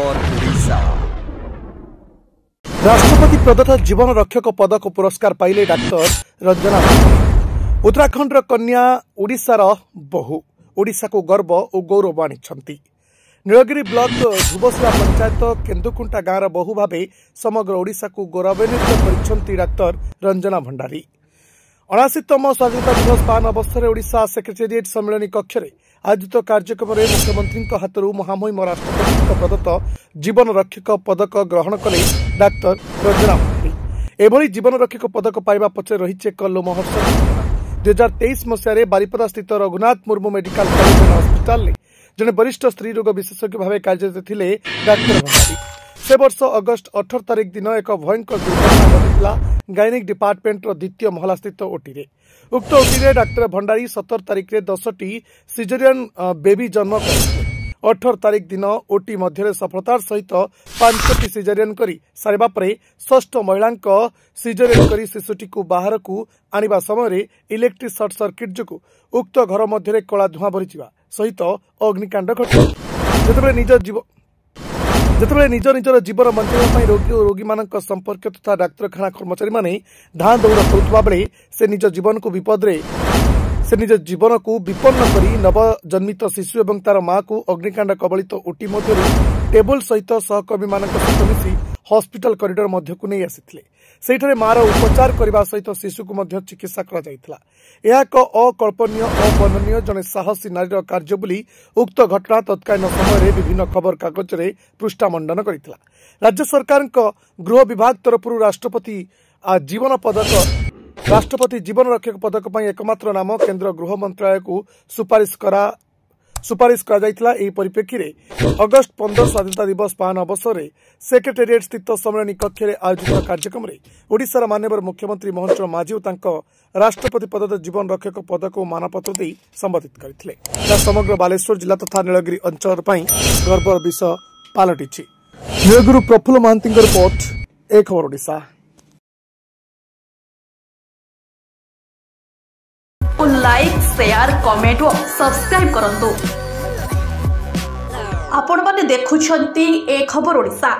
खबर ओडिशा। राष्ट्रपति प्रदत्त जीवन रक्षक पदक पुरस्कार पाइले डाक्टर रंजना। उत्तराखंड कन्या ओडिशार बहु ओडिशा को गर्व और गौरव आनी। नीलगिरी ब्लॉक धुबसुआ पंचायत केन्दुकुंटा गाँव बहु भाव समग्र ओडिशा को गौरवान्वित कर डाक्टर रंजना भंडारी। 79तम स्वाधीनता दिवस पालन अवसर में ओडिशा सेक्रेटेरिएट सम्मेलन कक्ष में आयोजित कार्यक्रम में मुख्यमंत्री हाथ महामहिम राष्ट्रपति प्रदत्त जीवन रक्षक पदक ग्रहण कले डाक्टर रंजना भंडारी। एभली जीवन रक्षक पदक पाइबा पछरे रही एक लोमहर्षक 2023 मसीह बारिपदा स्थित Raghunath Murmu medical college and hospital में जने वरिष्ठ स्त्री रोग विशेषज्ञ भाव कार्यरत थे डाक्टर भंडारी। से वर्ष अगस्त 18 तारिख दिन एक भयंकर दुर्घटना घटिला गायनिक डिपार्टमेंट द्वितीय महला स्थित ओटी रे। उक्त ओटी रे डाक्टर भंडारी 17 तारिख रे 10टी सिजेरियन बेबी जन्म करथिले। 18 तारिख दिन ओटी मध्य सफलतार सहित 5टी सिजेरियन करी सारिबा परे षष्ठ महिला सिजेरियन करी शिशुटी को बाहर को आनिबा समय इलेक्ट्रिक सर्ट सर्किट जोगु उक्त घर मध्य कला धुआं भरीजिबा सहित अग्निकांड घटिला। जेतेबेले निज निजर जीवन बंचाइबा रोगी और रोगी मानक संपर्क तथा डाक्तरखाना कर्मचारी माने धां दौड़ करुवा बेले से निज जीवन को विपन्न करी नवजन्मित शिशु एवं तार मां को अग्निकांड कबलित ओटी मध्य टेबल सहित सहकर्मी मानक सहित मिसी हॉस्पिटल कॉरिडोर मध्य को नहीं आसिथिले। सेठारे मार उपचार करने सहित शिशु को मध्य चिकित्सा करा जायथिला। यह एक अकल्पनीय अवर्णनीय जने साहसी नारीर कार्य बोली उक्त घटना तत्कालीन समय विभिन्न खबर कागज रे पृष्ठामंडन करथिला। राज्य सरकार गृह विभाग तरफ राष्ट्रपति जीवन रक्षक पदक पर एकमात्र नाम केंद्र गृह मंत्रालय को सुपारिश करा परिप्रेक्षी में अगस्त 15 स्वाधीनता दिवस पालन अवसर में सेक्रेटेरिएट स्थित सम्मेलन कक्ष में आयोजित कार्यक्रम में ओडिशार माननीय मुख्यमंत्री मोहन चरण मांझी और राष्ट्रपति प्रदत्त जीवन रक्षक पदक और मानपत्र दे संबोधित करते समग्र बालेश्वर जिला तथा नीलगिरी अंचल गर्वर विषय पलटि। नीलगिरी प्रफुल्ल महांती रिपोर्ट, एक खबर ओडिशा। लाइक शेयर कमेंट और सब्सक्राइब करंतु। आपण माने देखुछंती एक खबर ओडिशा।